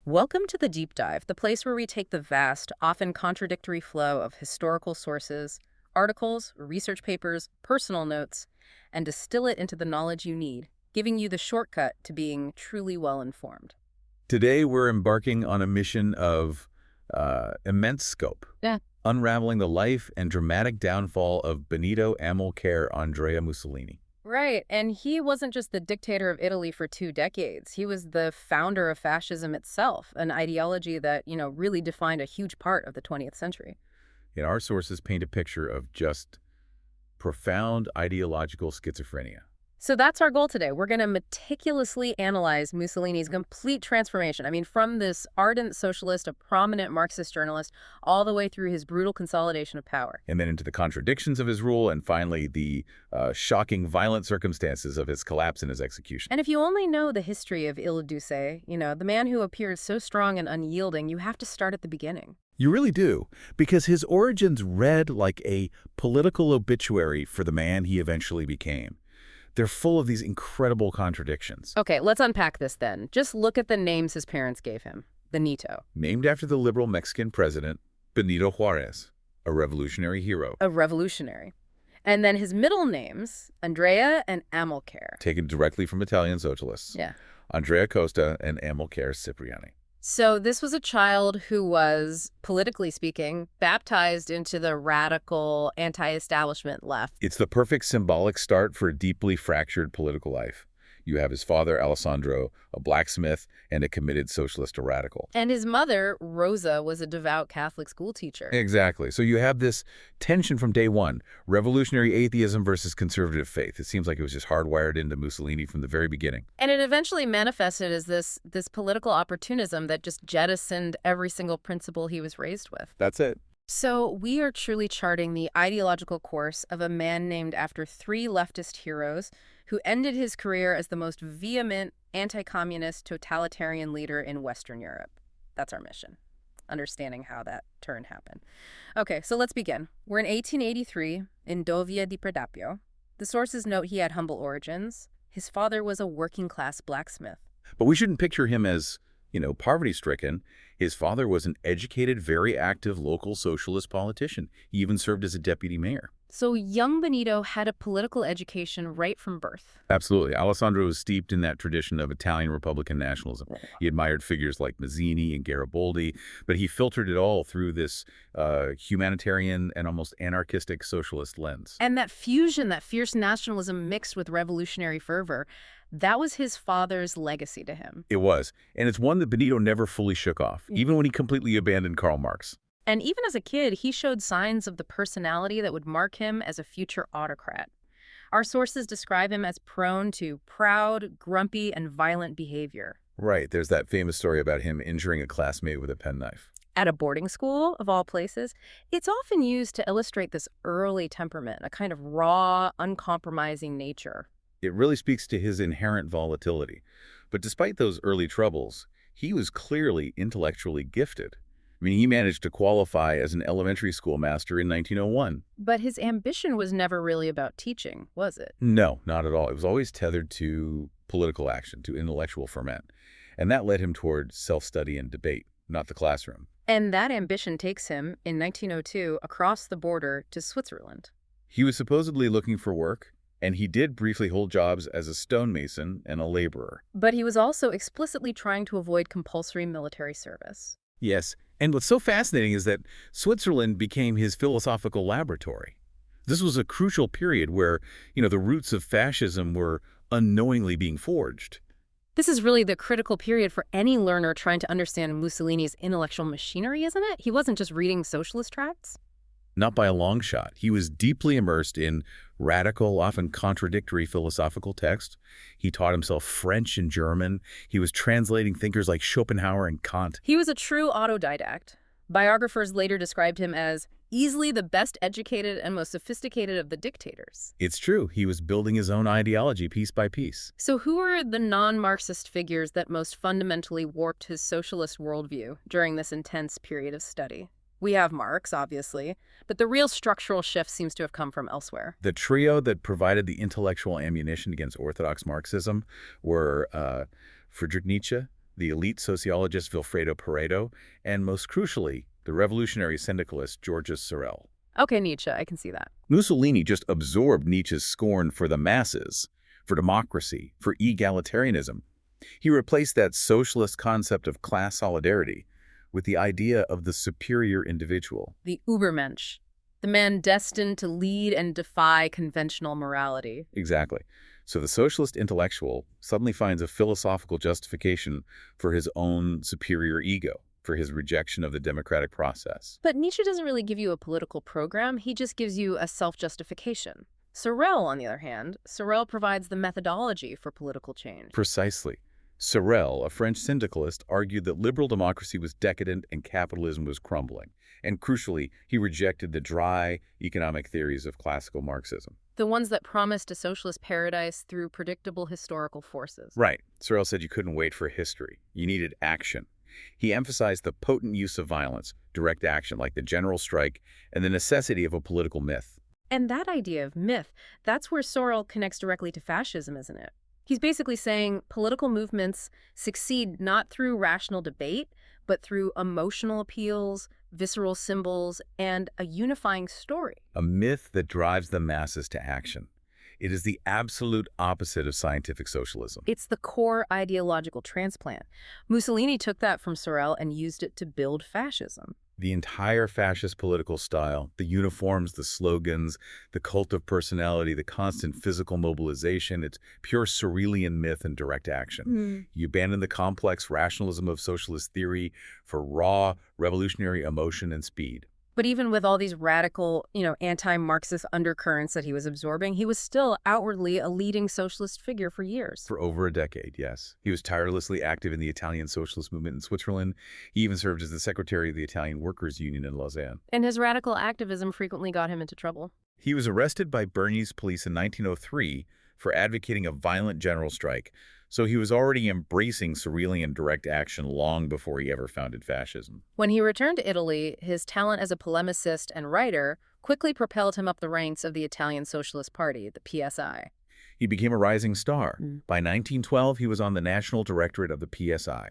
Welcome to the Deep Dive, the place where we take the vast, often contradictory flow of historical sources, articles, research papers, personal notes, and distill it into the knowledge you need, giving you the shortcut to being truly well-informed. Today, we're embarking on a mission of immense scope, Yeah. unraveling the life and dramatic downfall of Benito Mussolini. Right, and he wasn't just the dictator of Italy for 2 decades. He was the founder of fascism itself, an ideology that, really defined a huge part of the 20th century. And our sources paint a picture of just profound ideological schizophrenia. So that's our goal today. We're going to meticulously analyze Mussolini's complete transformation. I mean, from this ardent socialist, a prominent Marxist journalist, all the way through his brutal consolidation of power. And then into the contradictions of his rule, and finally the shocking, violent circumstances of his collapse and his execution. And if you only know the history of Il Duce, the man who appears so strong and unyielding, you have to start at the beginning. You really do, because his origins read like a political obituary for the man he eventually became. They're full of these incredible contradictions. Okay, let's unpack this then. Just look at the names his parents gave him. Benito. Named after the liberal Mexican president, Benito Juarez, a revolutionary hero. A revolutionary. And then his middle names, Andrea and Amilcare. Taken directly from Italian socialists. Yeah. Andrea Costa and Amilcare Cipriani. So this was a child who was, politically speaking, baptized into the radical anti-establishment left. It's the perfect symbolic start for a deeply fractured political life. You have his father, Alessandro, a blacksmith and a committed socialist radical. And his mother, Rosa, was a devout Catholic schoolteacher. Exactly. So you have this tension from day one, revolutionary atheism versus conservative faith. It seems like it was just hardwired into Mussolini from the very beginning. And it eventually manifested as this political opportunism that just jettisoned every single principle he was raised with. That's it. So we are truly charting the ideological course of a man named after three leftist heroes who ended his career as the most vehement anti-communist totalitarian leader in Western Europe. That's our mission, understanding how that turn happened. Okay, so let's begin. We're in 1883 in Dovia di Predapio. The sources note he had humble origins. His father was a working-class blacksmith. But we shouldn't picture him as, poverty-stricken. His father was an educated, very active local socialist politician. He even served as a deputy mayor. So young Benito had a political education right from birth. Absolutely. Alessandro was steeped in that tradition of Italian Republican nationalism. He admired figures like Mazzini and Garibaldi, but he filtered it all through this humanitarian and almost anarchistic socialist lens. And that fusion, that fierce nationalism mixed with revolutionary fervor, that was his father's legacy to him. It was. And it's one that Benito never fully shook off, even when he completely abandoned Karl Marx. And even as a kid, he showed signs of the personality that would mark him as a future autocrat. Our sources describe him as prone to proud, grumpy, and violent behavior. Right. There's that famous story about him injuring a classmate with a penknife. At a boarding school, of all places, it's often used to illustrate this early temperament, a kind of raw, uncompromising nature. It really speaks to his inherent volatility. But despite those early troubles, he was clearly intellectually gifted. I mean, he managed to qualify as an elementary school master in 1901. But his ambition was never really about teaching, was it? No, not at all. It was always tethered to political action, to intellectual ferment. And that led him toward self-study and debate, not the classroom. And that ambition takes him, in 1902, across the border to Switzerland. He was supposedly looking for work, and he did briefly hold jobs as a stonemason and a laborer. But he was also explicitly trying to avoid compulsory military service. Yes, and what's so fascinating is that Switzerland became his philosophical laboratory. This was a crucial period where, the roots of fascism were unknowingly being forged. This is really the critical period for any learner trying to understand Mussolini's intellectual machinery, isn't it? He wasn't just reading socialist tracts. Not by a long shot. He was deeply immersed in radical, often contradictory philosophical texts. He taught himself French and German. He was translating thinkers like Schopenhauer and Kant. He was a true autodidact. Biographers later described him as easily the best educated and most sophisticated of the dictators. It's true. He was building his own ideology piece by piece. So who are the non-Marxist figures that most fundamentally warped his socialist worldview during this intense period of study? We have Marx, obviously, but the real structural shift seems to have come from elsewhere. The trio that provided the intellectual ammunition against orthodox Marxism were Friedrich Nietzsche, the elite sociologist Vilfredo Pareto, and most crucially, the revolutionary syndicalist Georges Sorel. Okay, Nietzsche, I can see that. Mussolini just absorbed Nietzsche's scorn for the masses, for democracy, for egalitarianism. He replaced that socialist concept of class solidarity with the idea of the superior individual. The Übermensch, the man destined to lead and defy conventional morality. Exactly. So the socialist intellectual suddenly finds a philosophical justification for his own superior ego, for his rejection of the democratic process. But Nietzsche doesn't really give you a political program, he just gives you a self-justification. Sorel, on the other hand, Sorel provides the methodology for political change. Precisely. Sorel, a French syndicalist, argued that liberal democracy was decadent and capitalism was crumbling. And crucially, he rejected the dry economic theories of classical Marxism. The ones that promised a socialist paradise through predictable historical forces. Right. Sorel said you couldn't wait for history. You needed action. He emphasized the potent use of violence, direct action like the general strike, and the necessity of a political myth. And that idea of myth, that's where Sorel connects directly to fascism, isn't it? He's basically saying political movements succeed not through rational debate, but through emotional appeals, visceral symbols, and a unifying story. A myth that drives the masses to action. It is the absolute opposite of scientific socialism. It's the core ideological transplant. Mussolini took that from Sorel and used it to build fascism. The entire fascist political style, the uniforms, the slogans, the cult of personality, the constant physical mobilization, it's pure Sorelian myth and direct action. You abandon the complex rationalism of socialist theory for raw, revolutionary emotion and speed. But even with all these radical, anti-Marxist undercurrents that he was absorbing, he was still outwardly a leading socialist figure for years. For over a decade, yes. He was tirelessly active in the Italian socialist movement in Switzerland. He even served as the secretary of the Italian Workers' Union in Lausanne. And his radical activism frequently got him into trouble. He was arrested by Bernese police in 1903 for advocating a violent general strike, so he was already embracing Sorelian direct action long before he ever founded fascism. When he returned to Italy, his talent as a polemicist and writer quickly propelled him up the ranks of the Italian Socialist Party, the PSI. He became a rising star. By 1912, he was on the national directorate of the PSI.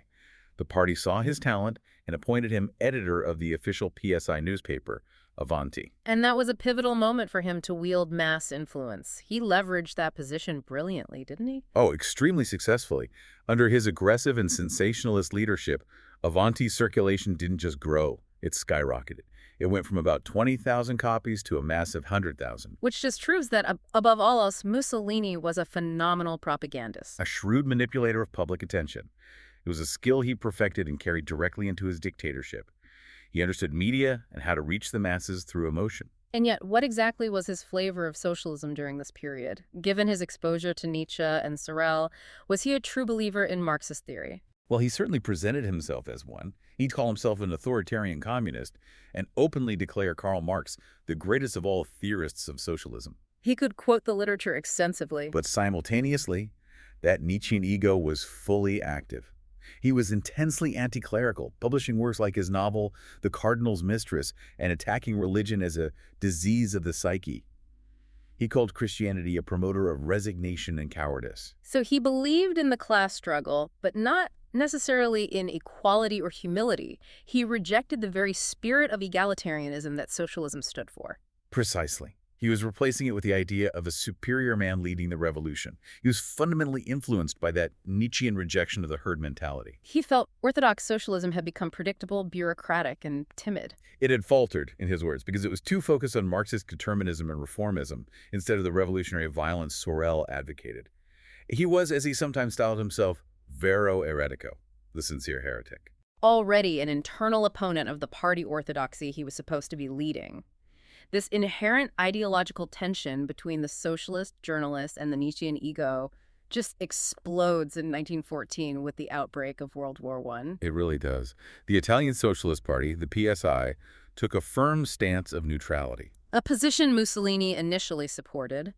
The party saw his talent and appointed him editor of the official PSI newspaper, Avanti. And that was a pivotal moment for him to wield mass influence. He leveraged that position brilliantly, didn't he? Oh, extremely successfully. Under his aggressive and sensationalist leadership, Avanti's circulation didn't just grow, it skyrocketed. It went from about 20,000 copies to a massive 100,000. Which just proves that, above all else, Mussolini was a phenomenal propagandist. A shrewd manipulator of public attention. It was a skill he perfected and carried directly into his dictatorship. He understood media and how to reach the masses through emotion. And yet, what exactly was his flavor of socialism during this period? Given his exposure to Nietzsche and Sorel, was he a true believer in Marxist theory? Well, he certainly presented himself as one. He'd call himself an authoritarian communist and openly declare Karl Marx the greatest of all theorists of socialism. He could quote the literature extensively. But simultaneously, that Nietzschean ego was fully active. He was intensely anti-clerical, publishing works like his novel, The Cardinal's Mistress, and attacking religion as a disease of the psyche. He called Christianity a promoter of resignation and cowardice. So he believed in the class struggle, but not necessarily in equality or humility. He rejected the very spirit of egalitarianism that socialism stood for. Precisely. He was replacing it with the idea of a superior man leading the revolution. He was fundamentally influenced by that Nietzschean rejection of the herd mentality. He felt orthodox socialism had become predictable, bureaucratic, and timid. It had faltered, in his words, because it was too focused on Marxist determinism and reformism instead of the revolutionary violence Sorel advocated. He was, as he sometimes styled himself, vero eretico, the sincere heretic. Already an internal opponent of the party orthodoxy he was supposed to be leading. This inherent ideological tension between the socialist journalist and the Nietzschean ego just explodes in 1914 with the outbreak of World War I. It really does. The Italian Socialist Party, the PSI, took a firm stance of neutrality. A position Mussolini initially supported,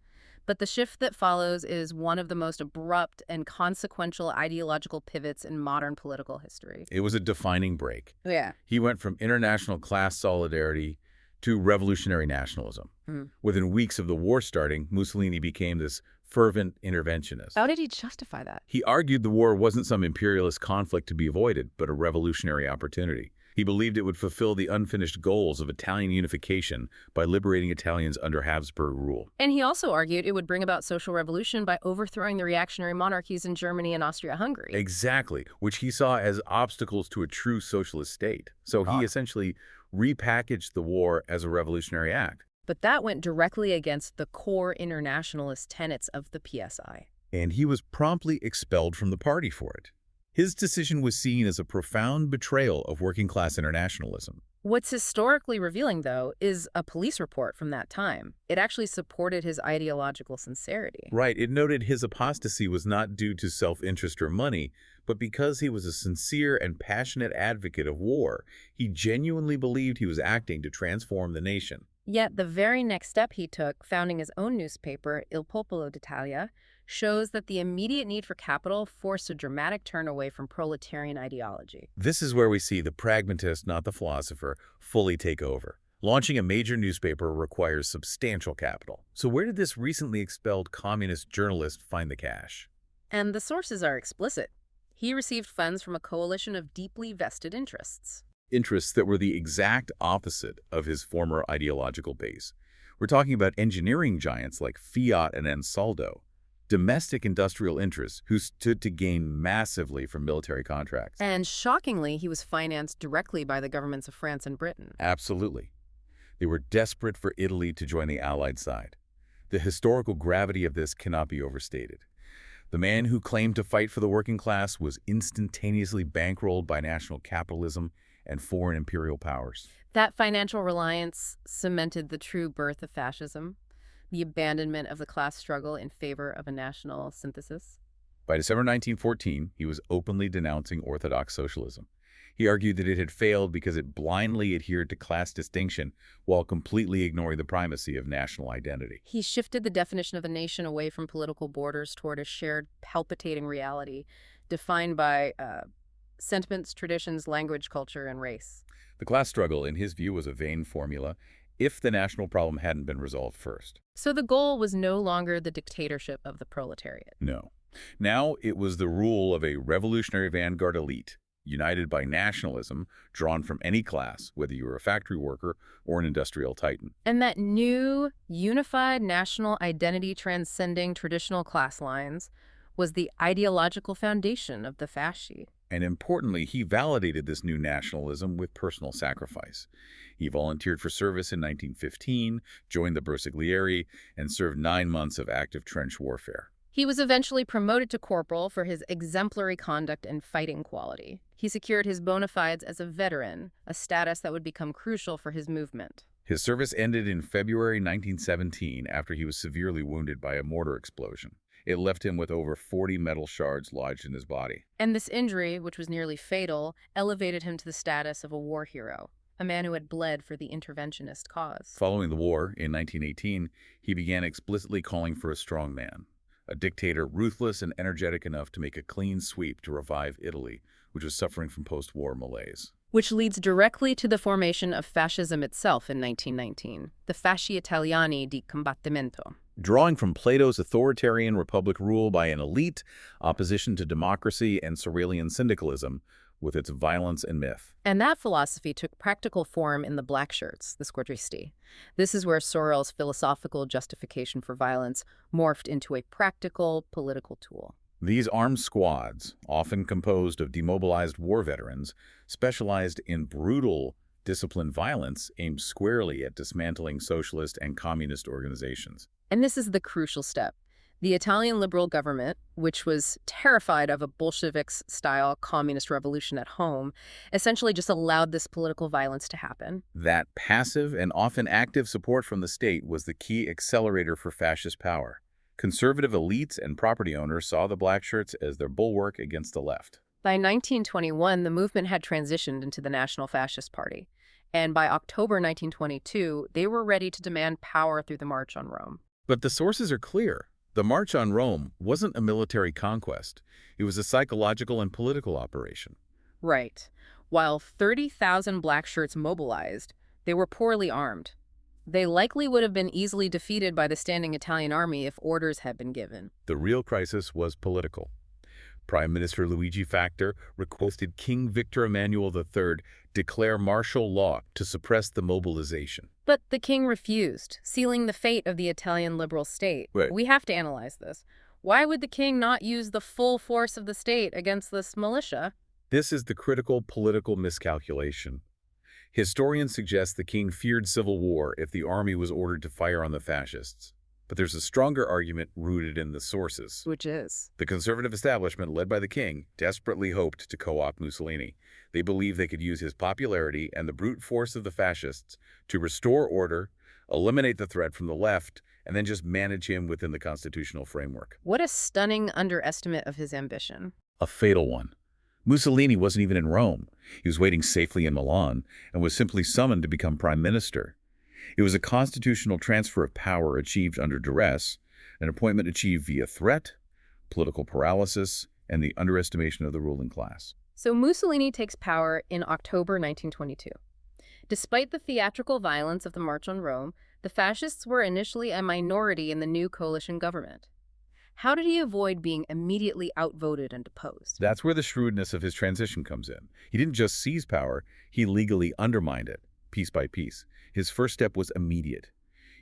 but the shift that follows is one of the most abrupt and consequential ideological pivots in modern political history. It was a defining break. Yeah. He went from international class solidarity to revolutionary nationalism. Within weeks of the war starting, Mussolini became this fervent interventionist. How did he justify that? He argued the war wasn't some imperialist conflict to be avoided, but a revolutionary opportunity. He believed it would fulfill the unfinished goals of Italian unification by liberating Italians under Habsburg rule. And he also argued it would bring about social revolution by overthrowing the reactionary monarchies in Germany and Austria-Hungary. Exactly, which he saw as obstacles to a true socialist state. So he essentially repackaged the war as a revolutionary act. But that went directly against the core internationalist tenets of the PSI. And he was promptly expelled from the party for it. His decision was seen as a profound betrayal of working-class internationalism. What's historically revealing, though, is a police report from that time. It actually supported his ideological sincerity. Right, it noted his apostasy was not due to self-interest or money, but because he was a sincere and passionate advocate of war. He genuinely believed he was acting to transform the nation. Yet the very next step he took, founding his own newspaper, Il Popolo d'Italia, shows that the immediate need for capital forced a dramatic turn away from proletarian ideology. This is where we see the pragmatist, not the philosopher, fully take over. Launching a major newspaper requires substantial capital. So where did this recently expelled communist journalist find the cash? And the sources are explicit. He received funds from a coalition of deeply vested interests. Interests that were the exact opposite of his former ideological base. We're talking about engineering giants like Fiat and Ansaldo, domestic industrial interests who stood to gain massively from military contracts. And shockingly, he was financed directly by the governments of France and Britain. Absolutely. They were desperate for Italy to join the Allied side. The historical gravity of this cannot be overstated. The man who claimed to fight for the working class was instantaneously bankrolled by national capitalism and foreign imperial powers. That financial reliance cemented the true birth of fascism, the abandonment of the class struggle in favor of a national synthesis. By December 1914, he was openly denouncing orthodox socialism. He argued that it had failed because it blindly adhered to class distinction while completely ignoring the primacy of national identity. He shifted the definition of a nation away from political borders toward a shared, palpitating reality defined by sentiments, traditions, language, culture, and race. The class struggle, in his view, was a vain formula if the national problem hadn't been resolved first. So the goal was no longer the dictatorship of the proletariat. No. Now it was the rule of a revolutionary vanguard elite, united by nationalism, drawn from any class, whether you were a factory worker or an industrial titan. And that new, unified national identity transcending traditional class lines was the ideological foundation of the fasci. And importantly, he validated this new nationalism with personal sacrifice. He volunteered for service in 1915, joined the Bersaglieri, and served 9 months of active trench warfare. He was eventually promoted to corporal for his exemplary conduct and fighting quality. He secured his bona fides as a veteran, a status that would become crucial for his movement. His service ended in February 1917 after he was severely wounded by a mortar explosion. It left him with over 40 metal shards lodged in his body. And this injury, which was nearly fatal, elevated him to the status of a war hero, a man who had bled for the interventionist cause. Following the war, in 1918, he began explicitly calling for a strong man, a dictator ruthless and energetic enough to make a clean sweep to revive Italy, which was suffering from post-war malaise. Which leads directly to the formation of fascism itself in 1919, the Fasci Italiani di Combattimento. Drawing from Plato's authoritarian republic rule by an elite, opposition to democracy and Sorelian syndicalism, with its violence and myth. And that philosophy took practical form in the black shirts, the squadristi. This is where Sorel's philosophical justification for violence morphed into a practical political tool. These armed squads, often composed of demobilized war veterans, specialized in brutal disciplined violence aimed squarely at dismantling socialist and communist organizations. And this is the crucial step. The Italian liberal government, which was terrified of a Bolsheviks-style communist revolution at home, essentially just allowed this political violence to happen. That passive and often active support from the state was the key accelerator for fascist power. Conservative elites and property owners saw the black shirts as their bulwark against the left. By 1921, the movement had transitioned into the National Fascist Party, and by October 1922, they were ready to demand power through the March on Rome. But the sources are clear. The March on Rome wasn't a military conquest. It was a psychological and political operation. Right. While 30,000 black shirts mobilized, they were poorly armed. They likely would have been easily defeated by the standing Italian army if orders had been given. The real crisis was political. Prime Minister Luigi Factor requested King Victor Emmanuel III declare martial law to suppress the mobilization. But the king refused, sealing the fate of the Italian liberal state. Right. We have to analyze this. Why would the king not use the full force of the state against this militia? This is the critical political miscalculation. Historians suggest the king feared civil war if the army was ordered to fire on the fascists. But there's a stronger argument rooted in the sources. Which is? The conservative establishment, led by the king, desperately hoped to co-opt Mussolini. They believed they could use his popularity and the brute force of the fascists to restore order, eliminate the threat from the left, and then just manage him within the constitutional framework. What a stunning underestimate of his ambition. A fatal one. Mussolini wasn't even in Rome. He was waiting safely in Milan and was simply summoned to become prime minister. It was a constitutional transfer of power achieved under duress, an appointment achieved via threat, political paralysis, and the underestimation of the ruling class. So Mussolini takes power in October 1922. Despite the theatrical violence of the March on Rome, the fascists were initially a minority in the new coalition government. How did he avoid being immediately outvoted and deposed? That's where the shrewdness of his transition comes in. He didn't just seize power, he legally undermined it, piece by piece. His first step was immediate.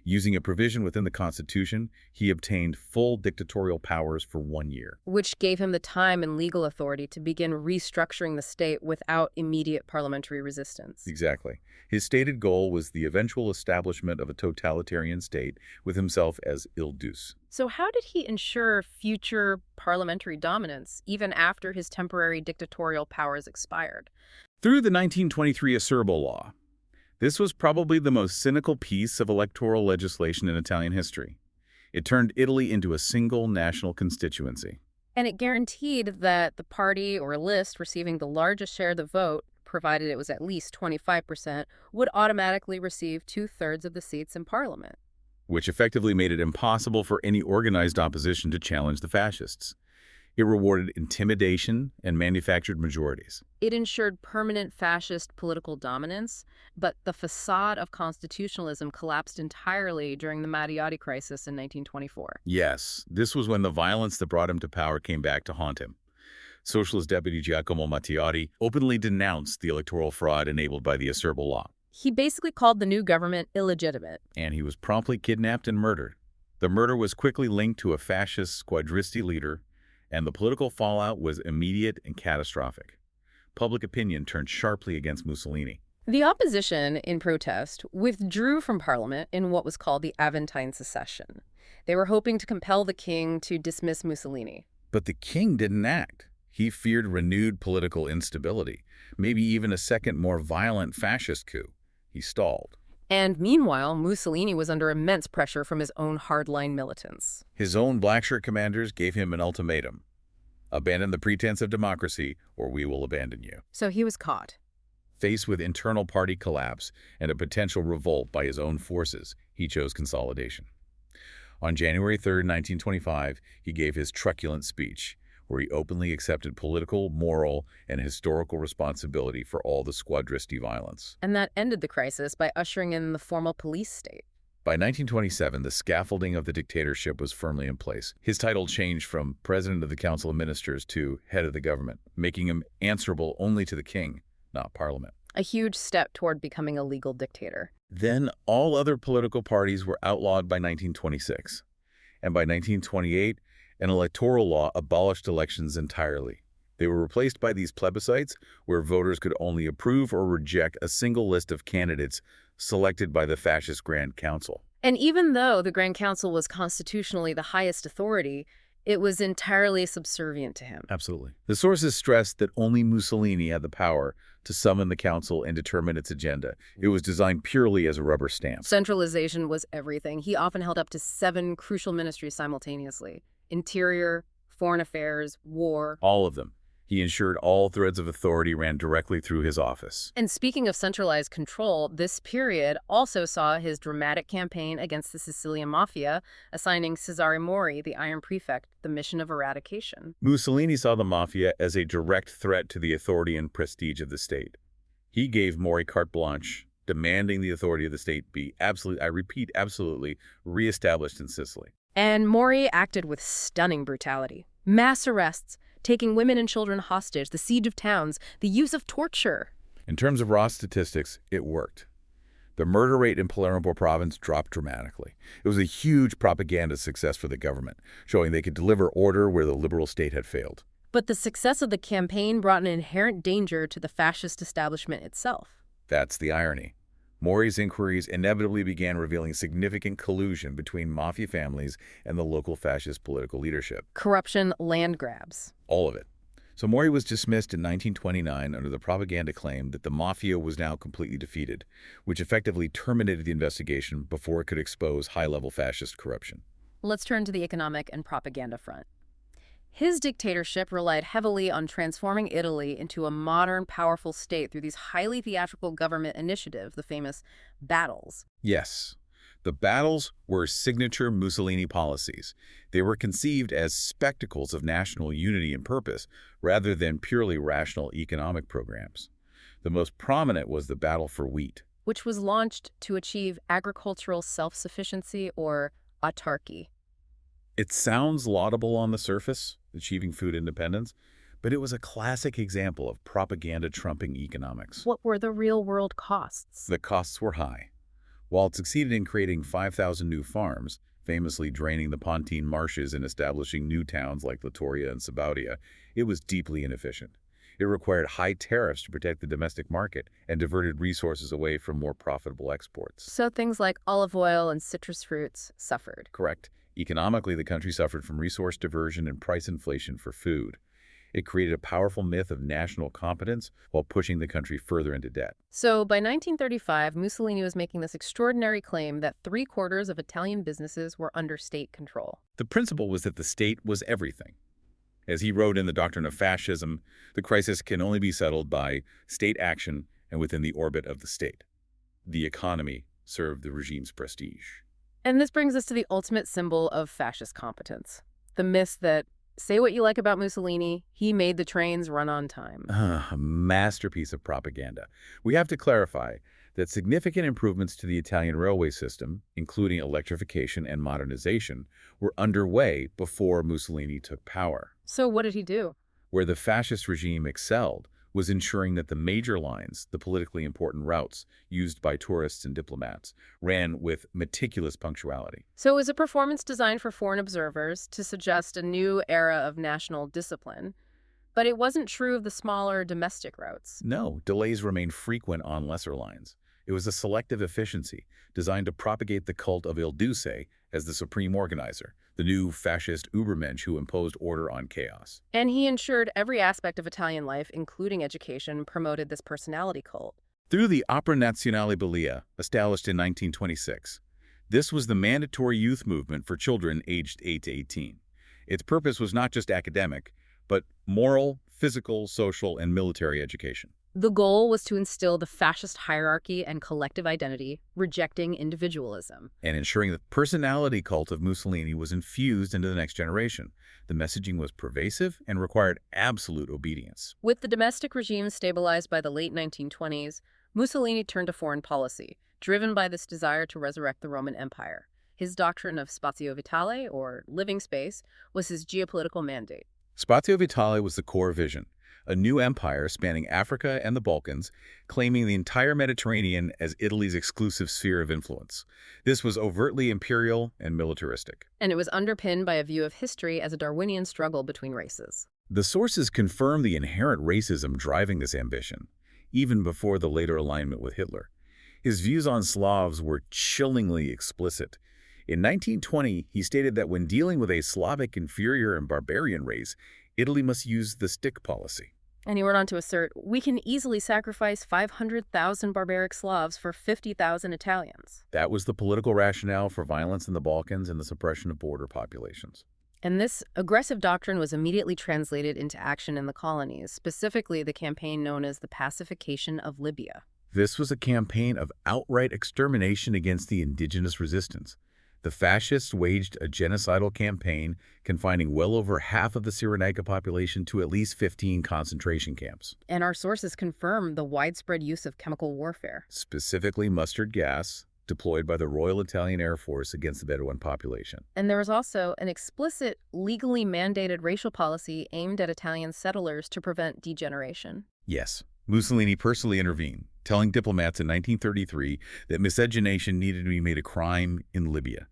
Using a provision within the Constitution, he obtained full dictatorial powers for 1 year. Which gave him the time and legal authority to begin restructuring the state without immediate parliamentary resistance. Exactly. His stated goal was the eventual establishment of a totalitarian state with himself as Il Duce. So how did he ensure future parliamentary dominance, even after his temporary dictatorial powers expired? Through the 1923 Acerbo Law. This was probably the most cynical piece of electoral legislation in Italian history. It turned Italy into a single national constituency. And it guaranteed that the party or list receiving the largest share of the vote, provided it was at least 25%, would automatically receive 2/3 of the seats in parliament. Which effectively made it impossible for any organized opposition to challenge the fascists. It rewarded intimidation and manufactured majorities. It ensured permanent fascist political dominance, but the facade of constitutionalism collapsed entirely during the Matteotti crisis in 1924. Yes, this was when the violence that brought him to power came back to haunt him. Socialist Deputy Giacomo Matteotti openly denounced the electoral fraud enabled by the Acerbo Law. He basically called the new government illegitimate. And he was promptly kidnapped and murdered. The murder was quickly linked to a fascist squadristi leader, and the political fallout was immediate and catastrophic. Public opinion turned sharply against Mussolini. The opposition, in protest, withdrew from parliament in what was called the Aventine Secession. They were hoping to compel the king to dismiss Mussolini. But the king didn't act. He feared renewed political instability, maybe even a second, more violent fascist coup. He stalled. And meanwhile, Mussolini was under immense pressure from his own hardline militants. His own black-shirt commanders gave him an ultimatum. Abandon the pretense of democracy, or we will abandon you. So he was caught. Faced with internal party collapse and a potential revolt by his own forces, he chose consolidation. On January 3, 1925, he gave his truculent speech, where he openly accepted political, moral, and historical responsibility for all the squadristi violence. And that ended the crisis by ushering in the formal police state. By 1927, the scaffolding of the dictatorship was firmly in place. His title changed from President of the Council of Ministers to Head of the Government, making him answerable only to the king, not Parliament. A huge step toward becoming a legal dictator. Then all other political parties were outlawed by 1926. And by 1928, an electoral law abolished elections entirely. They were replaced by these plebiscites, where voters could only approve or reject a single list of candidates selected by the fascist Grand Council. And even though the Grand Council was constitutionally the highest authority, it was entirely subservient to him. Absolutely. The sources stressed that only Mussolini had the power to summon the council and determine its agenda. It was designed purely as a rubber stamp. Centralization was everything. He often held up to 7 crucial ministries simultaneously. Interior, Foreign Affairs, War. All of them. He ensured all threads of authority ran directly through his office. And speaking of centralized control, this period also saw his dramatic campaign against the Sicilian mafia, assigning Cesare Mori, the Iron Prefect, the mission of eradication. Mussolini saw the mafia as a direct threat to the authority and prestige of the state. He gave Mori carte blanche demanding the authority of the state be absolutely, I repeat, absolutely, reestablished in Sicily. And Mori acted with stunning brutality. Mass arrests, taking women and children hostage, the siege of towns, the use of torture. In terms of raw statistics, it worked. The murder rate in Palermo province dropped dramatically. It was a huge propaganda success for the government, showing they could deliver order where the liberal state had failed. But the success of the campaign brought an inherent danger to the fascist establishment itself. That's the irony. Mori's inquiries inevitably began revealing significant collusion between mafia families and the local fascist political leadership. Corruption, land grabs. All of it. So Mori was dismissed in 1929 under the propaganda claim that the mafia was now completely defeated, which effectively terminated the investigation before it could expose high-level fascist corruption. Let's turn to the economic and propaganda front. His dictatorship relied heavily on transforming Italy into a modern, powerful state through these highly theatrical government initiatives, the famous battles. Yes. The battles were signature Mussolini policies. They were conceived as spectacles of national unity and purpose, rather than purely rational economic programs. The most prominent was the battle for wheat, Which was launched to achieve agricultural self-sufficiency or autarky. It sounds laudable on the surface, achieving food independence, but it was a classic example of propaganda trumping economics. What were the real-world costs? The costs were high. While it succeeded in creating 5,000 new farms, famously draining the Pontine marshes and establishing new towns like Latoria and Sabaudia, it was deeply inefficient. It required high tariffs to protect the domestic market and diverted resources away from more profitable exports. So things like olive oil and citrus fruits suffered. Correct. Economically, the country suffered from resource diversion and price inflation for food. It created a powerful myth of national competence while pushing the country further into debt. So by 1935, Mussolini was making this extraordinary claim that 3/4 of Italian businesses were under state control. The principle was that the state was everything. As he wrote in The Doctrine of Fascism, the crisis can only be settled by state action and within the orbit of the state. The economy served the regime's prestige. And this brings us to the ultimate symbol of fascist competence. The myth that, say what you like about Mussolini, he made the trains run on time. A masterpiece of propaganda. We have to clarify that significant improvements to the Italian railway system, including electrification and modernization, were underway before Mussolini took power. So what did he do? Where the fascist regime excelled was ensuring that the major lines, the politically important routes used by tourists and diplomats, ran with meticulous punctuality. So it was a performance designed for foreign observers to suggest a new era of national discipline. But it wasn't true of the smaller domestic routes. No, delays remained frequent on lesser lines. It was a selective efficiency designed to propagate the cult of Il Duce as the supreme organizer, the new fascist Übermensch who imposed order on chaos. And he ensured every aspect of Italian life, including education, promoted this personality cult. Through the Opera Nazionale Ballia, established in 1926, this was the mandatory youth movement for children aged 8 to 18. Its purpose was not just academic, but moral, physical, social, and military education. The goal was to instill the fascist hierarchy and collective identity, rejecting individualism. And ensuring the personality cult of Mussolini was infused into the next generation. The messaging was pervasive and required absolute obedience. With the domestic regime stabilized by the late 1920s, Mussolini turned to foreign policy, driven by this desire to resurrect the Roman Empire. His doctrine of spazio vitale, or living space, was his geopolitical mandate. Spazio Vitale was the core vision, a new empire spanning Africa and the Balkans, claiming the entire Mediterranean as Italy's exclusive sphere of influence. This was overtly imperial and militaristic. And it was underpinned by a view of history as a Darwinian struggle between races. The sources confirm the inherent racism driving this ambition, even before the later alignment with Hitler. His views on Slavs were chillingly explicit. In 1920, he stated that when dealing with a Slavic inferior and barbarian race, Italy must use the stick policy. And he went on to assert, we can easily sacrifice 500,000 barbaric Slavs for 50,000 Italians. That was the political rationale for violence in the Balkans and the suppression of border populations. And this aggressive doctrine was immediately translated into action in the colonies, specifically the campaign known as the Pacification of Libya. This was a campaign of outright extermination against the indigenous resistance. The fascists waged a genocidal campaign, confining well over half of the Cyrenaica population to at least 15 concentration camps. And our sources confirm the widespread use of chemical warfare. Specifically mustard gas, deployed by the Royal Italian Air Force against the Bedouin population. And there was also an explicit, legally mandated racial policy aimed at Italian settlers to prevent degeneration. Yes, Mussolini personally intervened, telling diplomats in 1933 that miscegenation needed to be made a crime in Libya.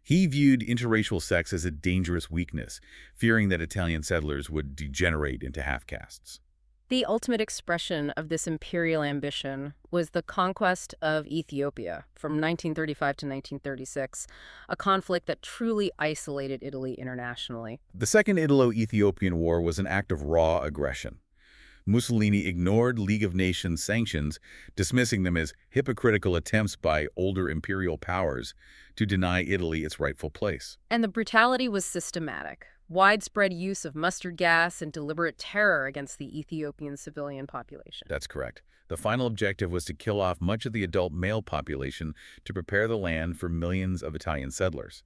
He viewed interracial sex as a dangerous weakness, fearing that Italian settlers would degenerate into half-castes. The ultimate expression of this imperial ambition was the conquest of Ethiopia from 1935 to 1936, a conflict that truly isolated Italy internationally. The Second Italo-Ethiopian War was an act of raw aggression. Mussolini ignored League of Nations sanctions, dismissing them as hypocritical attempts by older imperial powers to deny Italy its rightful place. And the brutality was systematic. Widespread use of mustard gas and deliberate terror against the Ethiopian civilian population. That's correct. The final objective was to kill off much of the adult male population to prepare the land for millions of Italian settlers.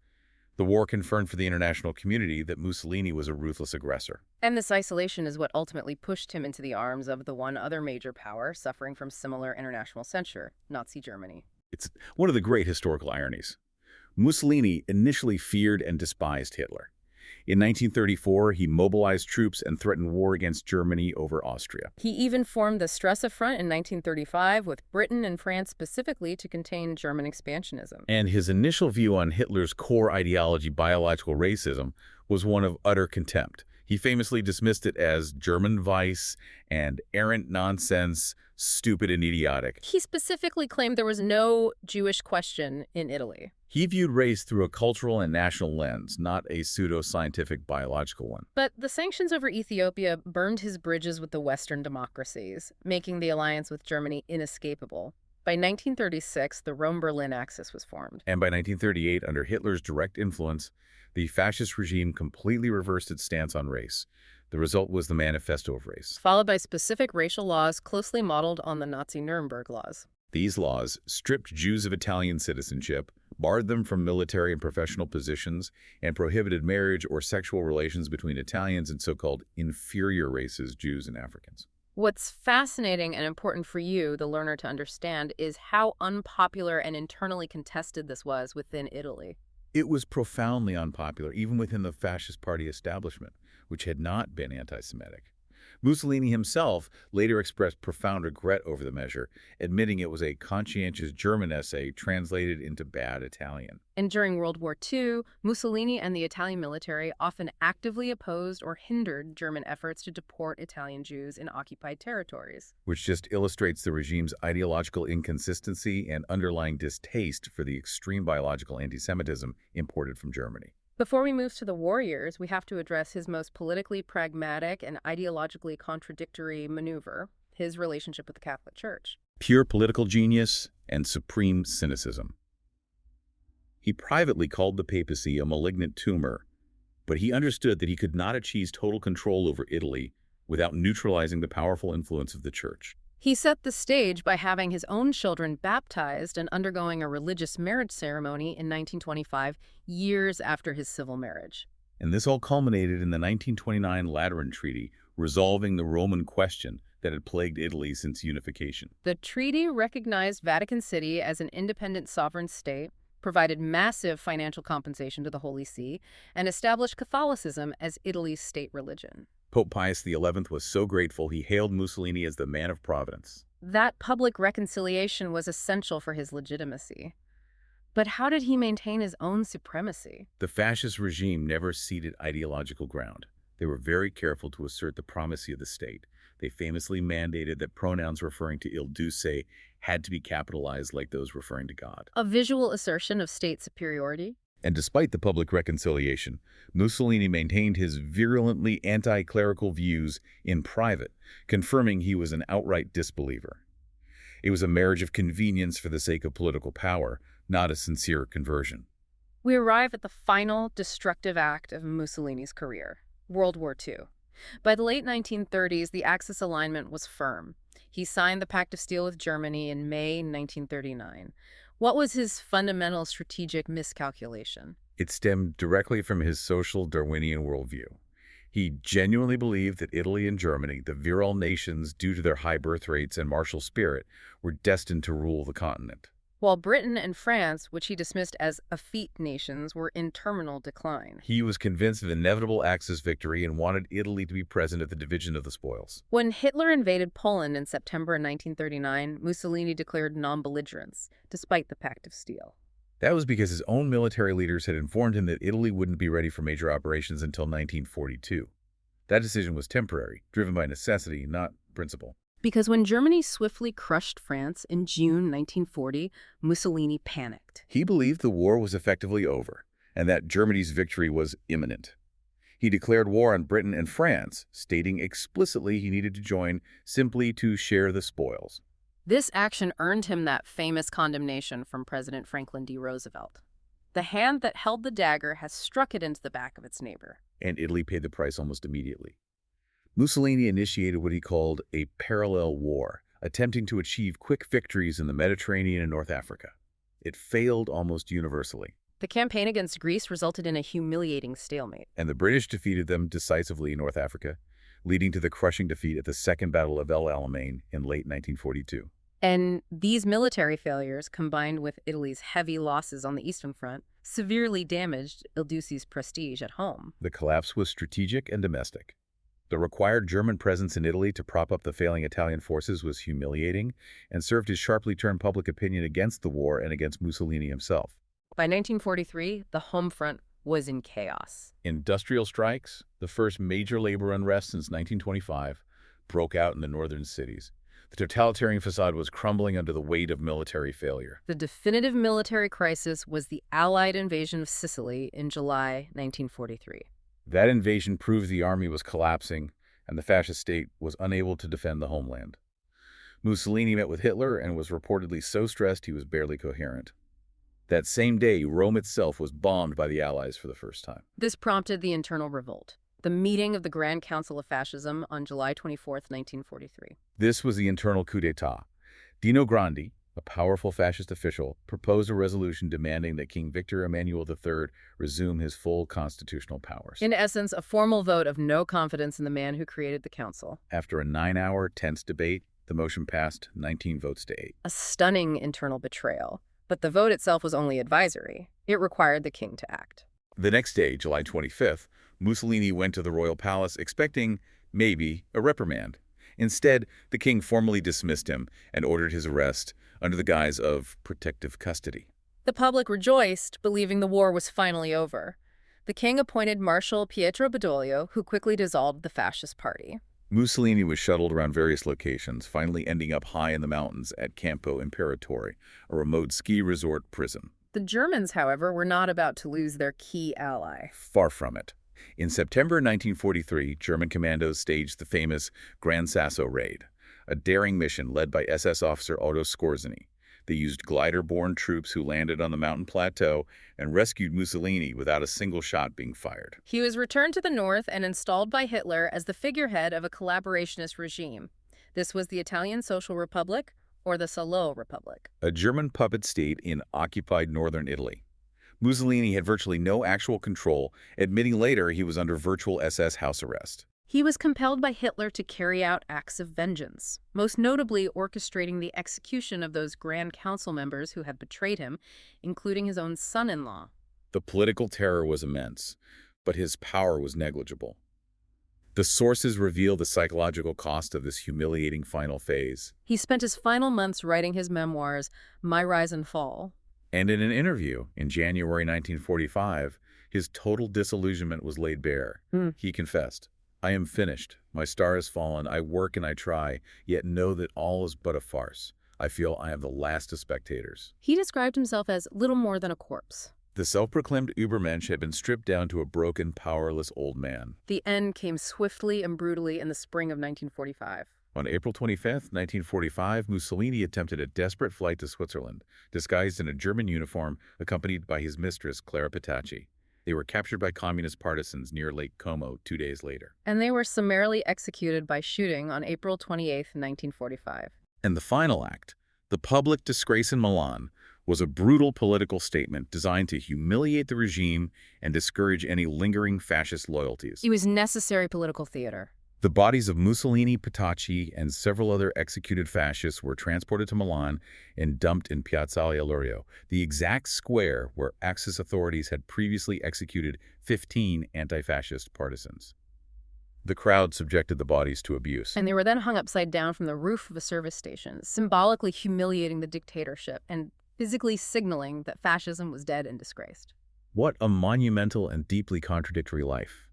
The war confirmed for the international community that Mussolini was a ruthless aggressor. And this isolation is what ultimately pushed him into the arms of the one other major power suffering from similar international censure, Nazi Germany. It's one of the great historical ironies. Mussolini initially feared and despised Hitler. In 1934, he mobilized troops and threatened war against Germany over Austria. He even formed the Stresa Front in 1935 with Britain and France specifically to contain German expansionism. And his initial view on Hitler's core ideology, biological racism, was one of utter contempt. He famously dismissed it as German vice and errant nonsense, stupid and idiotic. He specifically claimed there was no Jewish question in Italy. He viewed race through a cultural and national lens, not a pseudo-scientific biological one. But the sanctions over Ethiopia burned his bridges with the Western democracies, making the alliance with Germany inescapable. By 1936, the Rome-Berlin axis was formed. And by 1938, under Hitler's direct influence, the fascist regime completely reversed its stance on race. The result was the Manifesto of Race, followed by specific racial laws closely modeled on the Nazi Nuremberg laws. These laws stripped Jews of Italian citizenship, barred them from military and professional positions, and prohibited marriage or sexual relations between Italians and so-called inferior races, Jews and Africans. What's fascinating and important for you, the learner, to understand is how unpopular and internally contested this was within Italy. It was profoundly unpopular, even within the fascist party establishment, which had not been anti-Semitic. Mussolini himself later expressed profound regret over the measure, admitting it was a conscientious German essay translated into bad Italian. And during World War II, Mussolini and the Italian military often actively opposed or hindered German efforts to deport Italian Jews in occupied territories. Which just illustrates the regime's ideological inconsistency and underlying distaste for the extreme biological anti-Semitism imported from Germany. Before we move to the war years, we have to address his most politically pragmatic and ideologically contradictory maneuver, his relationship with the Catholic Church. Pure political genius and supreme cynicism. He privately called the papacy a malignant tumor, but he understood that he could not achieve total control over Italy without neutralizing the powerful influence of the Church. He set the stage by having his own children baptized and undergoing a religious marriage ceremony in 1925, years after his civil marriage. And this all culminated in the 1929 Lateran Treaty, resolving the Roman question that had plagued Italy since unification. The treaty recognized Vatican City as an independent sovereign state, provided massive financial compensation to the Holy See, and established Catholicism as Italy's state religion. Pope Pius XI was so grateful he hailed Mussolini as the man of Providence. That public reconciliation was essential for his legitimacy. But how did he maintain his own supremacy? The fascist regime never ceded ideological ground. They were very careful to assert the primacy of the state. They famously mandated that pronouns referring to Il Duce had to be capitalized like those referring to God. A visual assertion of state superiority? And despite the public reconciliation, Mussolini maintained his virulently anti-clerical views in private, confirming he was an outright disbeliever. It was a marriage of convenience for the sake of political power, not a sincere conversion. We arrive at the final destructive act of Mussolini's career, World War II. By the late 1930s, the Axis alignment was firm. He signed the Pact of Steel with Germany in May 1939. What was his fundamental strategic miscalculation? It stemmed directly from his social Darwinian worldview. He genuinely believed that Italy and Germany, the virile nations due to their high birth rates and martial spirit, were destined to rule the continent. While Britain and France, which he dismissed as effete nations, were in terminal decline. He was convinced of inevitable Axis victory and wanted Italy to be present at the division of the spoils. When Hitler invaded Poland in September 1939, Mussolini declared non-belligerence, despite the Pact of Steel. That was because his own military leaders had informed him that Italy wouldn't be ready for major operations until 1942. That decision was temporary, driven by necessity, not principle. Because when Germany swiftly crushed France in June 1940, Mussolini panicked. He believed the war was effectively over, and that Germany's victory was imminent. He declared war on Britain and France, stating explicitly he needed to join simply to share the spoils. This action earned him that famous condemnation from President Franklin D. Roosevelt. The hand that held the dagger has struck it into the back of its neighbor. And Italy paid the price almost immediately. Mussolini initiated what he called a parallel war, attempting to achieve quick victories in the Mediterranean and North Africa. It failed almost universally, The campaign against Greece resulted in a humiliating stalemate. and the British defeated them decisively in North Africa, leading to the crushing defeat at the Second Battle of El Alamein in late 1942. And these military failures, combined with Italy's heavy losses on the Eastern Front, severely damaged Il Duce's prestige at home. The collapse was strategic and domestic. The required German presence in Italy to prop up the failing Italian forces was humiliating and served to sharply turn public opinion against the war and against Mussolini himself. By 1943, the home front was in chaos. Industrial strikes, the first major labor unrest since 1925, broke out in the northern cities. The totalitarian facade was crumbling under the weight of military failure. The definitive military crisis was the Allied invasion of Sicily in July 1943. That invasion proved the army was collapsing and the fascist state was unable to defend the homeland. Mussolini met with Hitler and was reportedly so stressed he was barely coherent. That same day, Rome itself was bombed by the Allies for the first time. This prompted the internal revolt, the meeting of the Grand Council of Fascism on July 24, 1943. This was the internal coup d'etat. Dino Grandi, a powerful fascist official, proposed a resolution demanding that King Victor Emmanuel III resume his full constitutional powers. In essence, a formal vote of no confidence in the man who created the council. After a 9-hour, tense debate, the motion passed 19 votes to 8. A stunning internal betrayal. But the vote itself was only advisory. It required the king to act. The next day, July 25th, Mussolini went to the royal palace expecting, maybe, a reprimand. Instead, the king formally dismissed him and ordered his arrest under the guise of protective custody. The public rejoiced, believing the war was finally over. The king appointed Marshal Pietro Badoglio, who quickly dissolved the fascist party. Mussolini was shuttled around various locations, finally ending up high in the mountains at Campo Imperatore, a remote ski resort prison. The Germans, however, were not about to lose their key ally. Far from it. In September 1943, German commandos staged the famous Gran Sasso raid, a daring mission led by SS officer Otto Skorzeny. They used glider-borne troops who landed on the mountain plateau and rescued Mussolini without a single shot being fired. He was returned to the north and installed by Hitler as the figurehead of a collaborationist regime. This was the Italian Social Republic, or the Salò Republic. A German puppet state in occupied northern Italy. Mussolini had virtually no actual control, admitting later he was under virtual SS house arrest. He was compelled by Hitler to carry out acts of vengeance, most notably orchestrating the execution of those Grand Council members who had betrayed him, including his own son-in-law. The political terror was immense, but his power was negligible. The sources reveal the psychological cost of this humiliating final phase. He spent his final months writing his memoirs, My Rise and Fall. And in an interview in January 1945, his total disillusionment was laid bare. He confessed, "I am finished. My star has fallen. I work and I try, yet know that all is but a farce. I feel I am the last of spectators." He described himself as little more than a corpse. The self-proclaimed Übermensch had been stripped down to a broken, powerless old man. The end came swiftly and brutally in the spring of 1945. On April 25, 1945, Mussolini attempted a desperate flight to Switzerland, disguised in a German uniform, accompanied by his mistress, Clara Petacci. They were captured by communist partisans near Lake Como 2 days later. And they were summarily executed by shooting on April 28, 1945. And the final act, the public disgrace in Milan, was a brutal political statement designed to humiliate the regime and discourage any lingering fascist loyalties. It was necessary political theater. The bodies of Mussolini, Petacci, and several other executed fascists were transported to Milan and dumped in Piazzale Lorio, the exact square where Axis authorities had previously executed 15 anti-fascist partisans. The crowd subjected the bodies to abuse. And they were then hung upside down from the roof of a service station, symbolically humiliating the dictatorship and physically signaling that fascism was dead and disgraced. What a monumental and deeply contradictory life.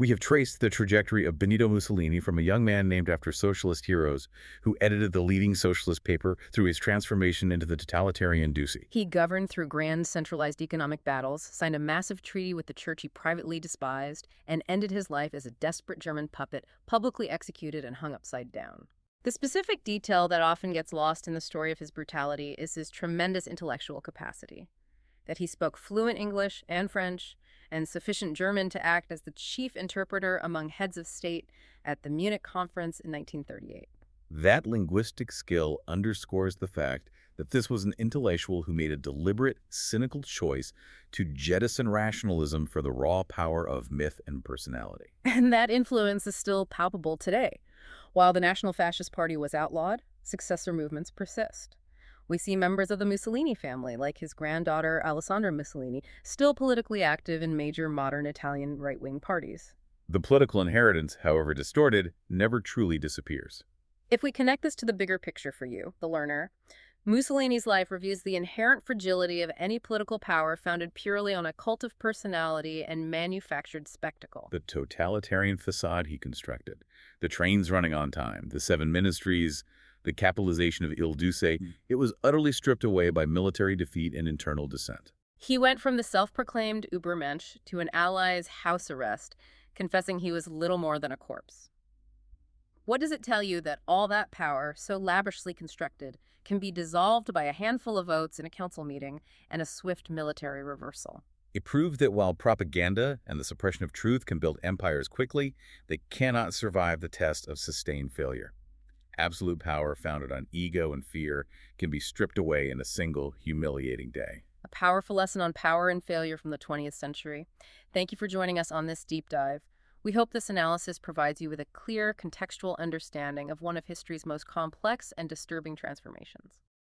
We have traced the trajectory of Benito Mussolini from a young man named after socialist heroes who edited the leading socialist paper through his transformation into the totalitarian Duce. He governed through grand centralized economic battles, signed a massive treaty with the church he privately despised, and ended his life as a desperate German puppet, publicly executed and hung upside down. The specific detail that often gets lost in the story of his brutality is his tremendous intellectual capacity. That he spoke fluent English and French, and sufficient German to act as the chief interpreter among heads of state at the Munich Conference in 1938. That linguistic skill underscores the fact that this was an intellectual who made a deliberate, cynical choice to jettison rationalism for the raw power of myth and personality. And that influence is still palpable today. While the National Fascist Party was outlawed, successor movements persist. We see members of the Mussolini family, like his granddaughter Alessandra Mussolini, still politically active in major modern Italian right-wing parties. The political inheritance, however distorted, never truly disappears. If we connect this to the bigger picture for you, the learner, Mussolini's life reveals the inherent fragility of any political power founded purely on a cult of personality and manufactured spectacle. The totalitarian facade he constructed, the trains running on time, the 7 ministries, the capitalization of Il Duce, it was utterly stripped away by military defeat and internal dissent. He went from the self-proclaimed Übermensch to an ally's house arrest, confessing he was little more than a corpse. What does it tell you that all that power, so lavishly constructed, can be dissolved by a handful of votes in a council meeting and a swift military reversal? It proved that while propaganda and the suppression of truth can build empires quickly, they cannot survive the test of sustained failure. Absolute power founded on ego and fear can be stripped away in a single, humiliating day. A powerful lesson on power and failure from the 20th century. Thank you for joining us on this deep dive. We hope this analysis provides you with a clear, contextual understanding of one of history's most complex and disturbing transformations.